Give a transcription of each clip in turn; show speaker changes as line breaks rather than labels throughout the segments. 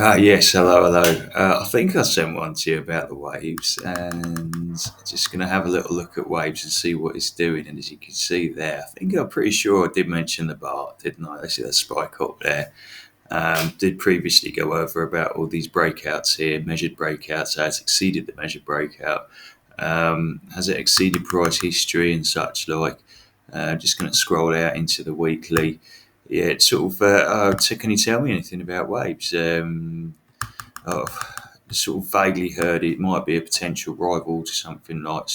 Yes, hello. I think I sent one to you about the waves, and just going to have a little look at waves and see what it's doing. And as you can see there, I'm pretty sure I did mention the bar, didn't I? I see that spike up there. Did previously go over about all these breakouts here, measured breakouts, has exceeded the measured breakout, has it exceeded price history and such like. Just going to scroll out into the weekly. Yeah, it's sort of. Can you tell me anything about waves? Oh, sort of vaguely heard it might be a potential rival to something like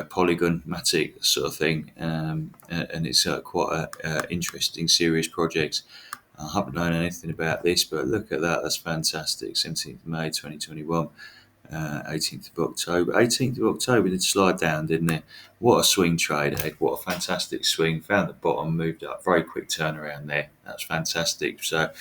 Polygon Matic sort of thing, and it's quite a interesting, serious project. I haven't known anything about this, but look at that. That's fantastic. 17th of May 2021, 18th of October. 18th of October did slide down, didn't it? What a swing trade, Ed. What a fantastic swing. Found the bottom, moved up. Very quick turnaround there. That's fantastic. So,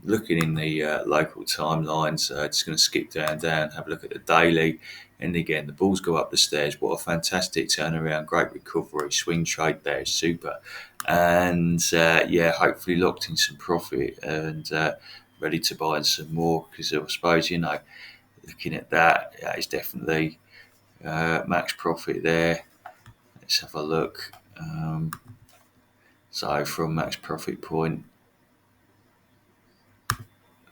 looking in the local timelines, just going to skip down, have a look at the daily. And again, the balls go up the stairs. What a fantastic turnaround. Great recovery. Swing trade there. Super. And hopefully locked in some profit and ready to buy in some more because I suppose, looking at that, it's definitely max profit there. Let's have a look. So from max profit point,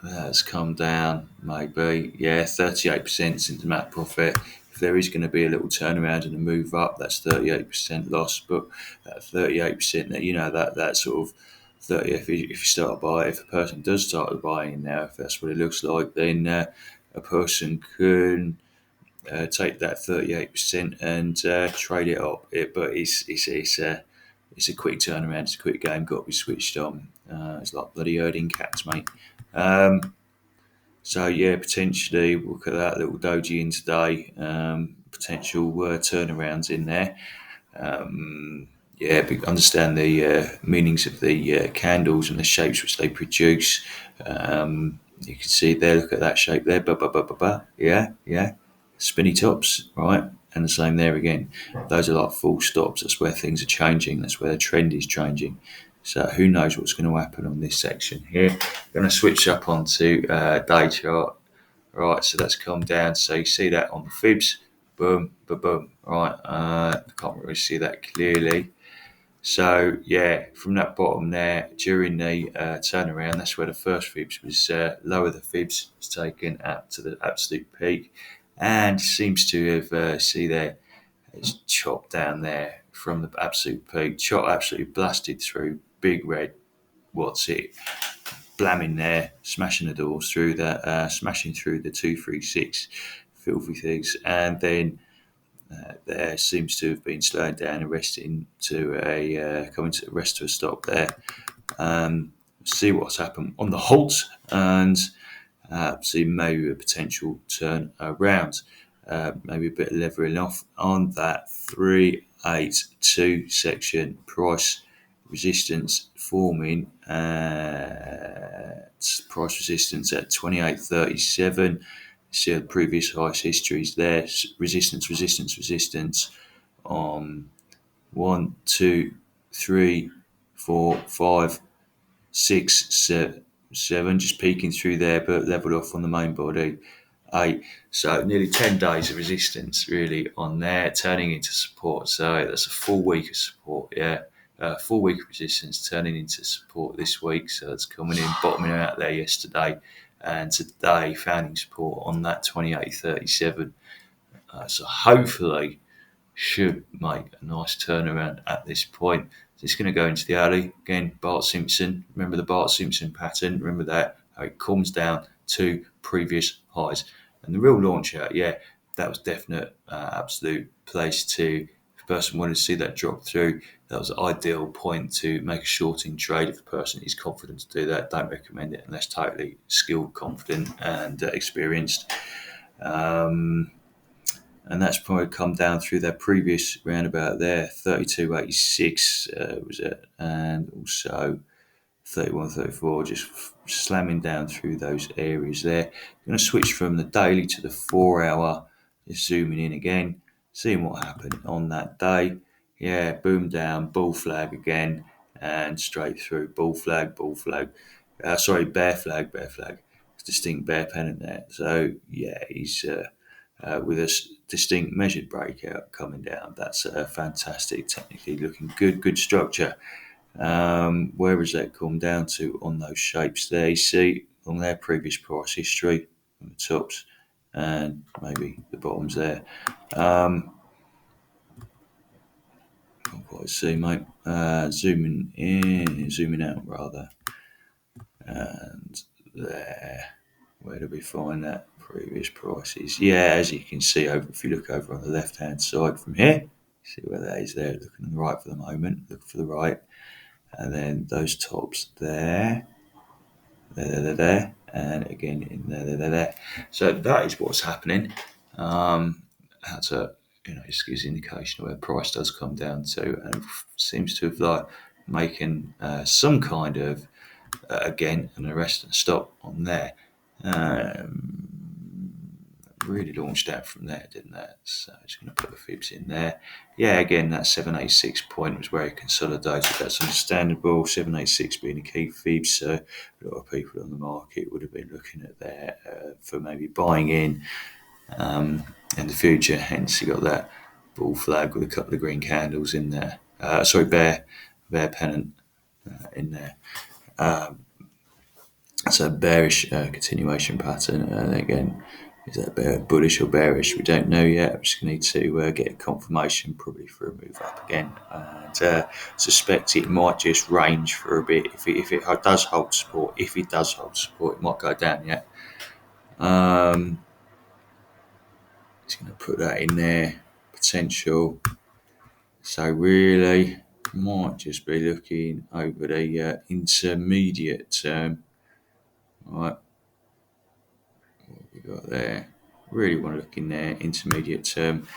that's come down maybe, 38% since max profit. If there is going to be a little turnaround and a move up, that's 38% loss. But that 38%, that sort of 30. If you start buying, if a person does start buying now, if that's what it looks like, then a person can take that 38% and trade it up. But it's a quick turnaround. It's a quick game. Got to be switched on. It's like bloody herding cats, mate. Potentially look at that little doji in today. Potential turnarounds in there. Understand the meanings of the candles and the shapes which they produce. You can see there. Look at that shape there. Yeah. Spinny tops, right? And the same there again. Those are like full stops. That's where things are changing. That's where the trend is changing. So who knows what's going to happen on this section here. Going to switch up onto day chart. Right, so that's come down. So you see that on the fibs. Boom, boom, boom. Right, I can't really see that clearly. So from that bottom there, during the turnaround, that's where the first fibs was lower. The fibs was taken up to the absolute peak, and seems to have see there, it's chopped down there from the absolute peak. Chop absolutely blasted through. Big red. What's it? Blamming there, smashing the doors through that, smashing through the 236 filthy things, and then there seems to have been slowing down and resting to coming to rest to a stop there. See what's happened on the halt and see maybe a potential turn around. Maybe a bit of leveling off on that 382 section. Price resistance forming price resistance at 28.37. See the previous highest histories there. Resistance on 1, 2, 3, 4, 5, 6, 7, just peeking through there, but leveled off on the main body. 8, so nearly 10 days of resistance really on there, turning into support. So that's a full week of support, full week of resistance turning into support this week. So that's coming in, bottoming out there yesterday, and today founding support on that 28.37. So hopefully should make a nice turnaround at this point. It's going to go into the alley again. Bart Simpson, remember the Bart Simpson pattern? Remember that, how it comes down to previous highs. And the real launch out, that was definite, absolute place to, if a person wanted to see that drop through, that was the ideal point to make a shorting trade. If a person is confident to do that, don't recommend it unless totally skilled, confident and experienced. And that's probably come down through their previous roundabout there, 32.86 was it, and also 31.34, just slamming down through those areas there. I'm going to switch from the daily to the 4 hour, just zooming in again, seeing what happened on that day. Boom down, bull flag again, and straight through, bear flag. distinct bear pennant there. So yeah, he's with a distinct measured breakout coming down. That's fantastic, technically looking good, good structure. Where has that come down to on those shapes there? You see on their previous price history on the tops and maybe the bottoms there. Can't quite see, mate. Zooming in, zooming out rather, and there. Where do we find that previous prices? Yeah, as you can see over, if you look over on the left hand side from here, see where that is there. Looking on the right for the moment. Look for the right, and then those tops there, there, and again in there. So that is what's happening. That's a just gives indication of where price does come down to, and seems to have like making some kind of again an arrest and stop on there. Really launched out from there, didn't that? So just going to put the fibs in there. Yeah, again, that 786 point was where it consolidated. That's understandable. 786 being a key fib, so a lot of people on the market would have been looking at there for maybe buying in the future. Hence, you got that bull flag with a couple of green candles in there. Bear pennant in there. So bearish continuation pattern, and again, is that bullish or bearish? We don't know yet. I'm just going to need to get a confirmation, probably for a move up again, and suspect it might just range for a bit. If it does hold support, it might go down yet. Just going to put that in there. Potential. So really, might just be looking over the intermediate term. Right. What we got there? Really want to look in there, intermediate term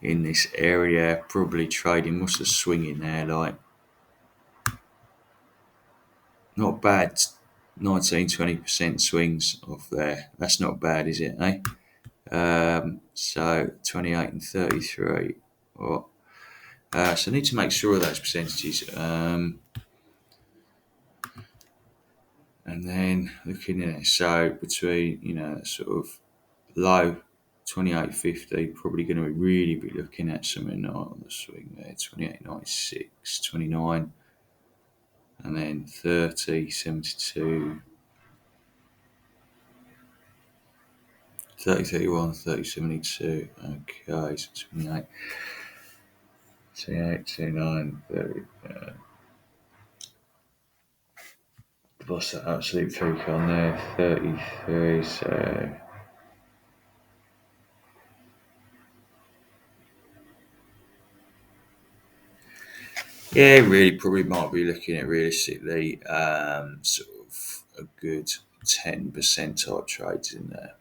in this area, probably trading. What's the swing in there like? Not bad. 19-20% swings off there. That's not bad, is it, eh? So 28 and 33. So I need to make sure of those percentages. And then looking at it, so between, sort of low 28.50, probably going to really be looking at something on the swing there, 28.96, 29, and then 30.72, 30.31, 30.72. Okay, so 28, 29, 30. What's that absolute freak on there? 33, so. Yeah, really, probably might be looking at realistically sort of a good 10% type trades in there.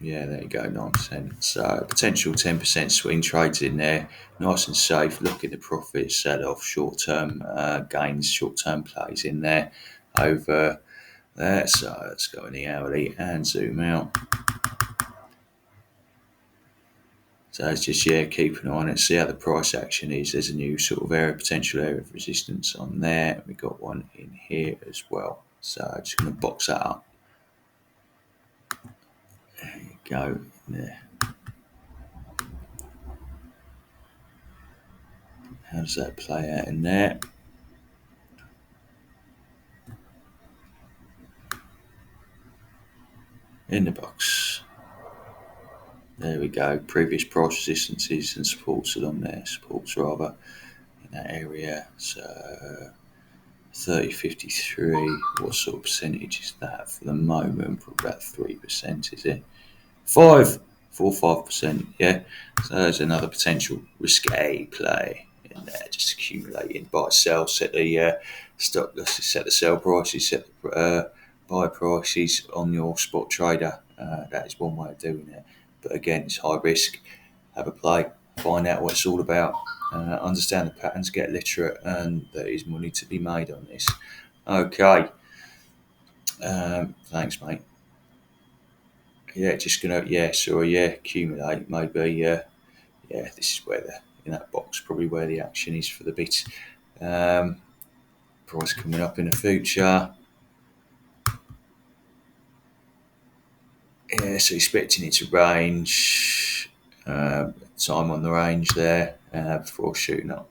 Yeah, there you go, 9%. So potential 10% swing trades in there, nice and safe. Look at the profit sell off, short term gains, short term plays in there over there. So let's go in the hourly and zoom out. So it's just, keep an eye on it, see how the price action is. There's a new sort of potential area of resistance on there. We got one in here as well. So I'm just going to box that up. There you go, there. How does that play out in there? In the box. There we go. Previous price resistances and supports along there. Supports rather in that area. So 30.53. What sort of percentage is that for the moment? Probably about 3%, is it? 5%. Yeah. So there's another potential risque play in there. Just accumulating buy sell. Set the stop losses. Set the sell prices. Set the buy prices on your spot trader. That is one way of doing it. But again, it's high risk. Have a play, find out what it's all about, understand the patterns, get literate, and there is money to be made on this. Okay. Thanks, mate. Yeah, just gonna accumulate maybe. This is where in that box probably where the action is for the bit. price coming up in the future. Yeah, so expecting it to range. Time on the range there before shooting up.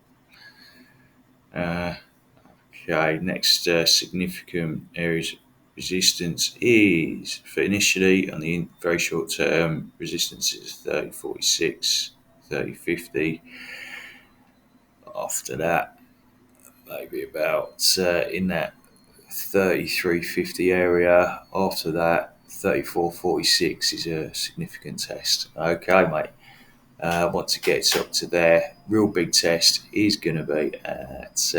Okay, next significant areas of resistance is, for initially on the very short term, resistance is 30.46, 30.50. After that, maybe about in that 33.50 area. After that, 34.46 is a significant test. Okay, mate. Once it gets up to there, real big test is going to be at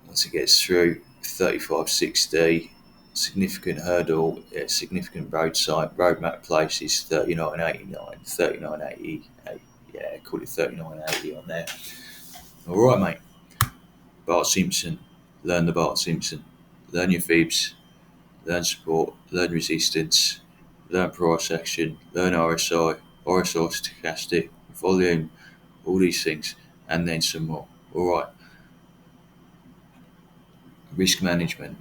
once it gets through 35.60. Significant hurdle, significant roadmap place is 39.89, 39.88. Yeah, call it 39.80 on there. All right, mate. Bart Simpson, learn the Bart Simpson, learn your fibs, learn support, learn resistance, learn price action, learn RSI, RSI stochastic, volume, all these things, and then some more. All right. Risk management.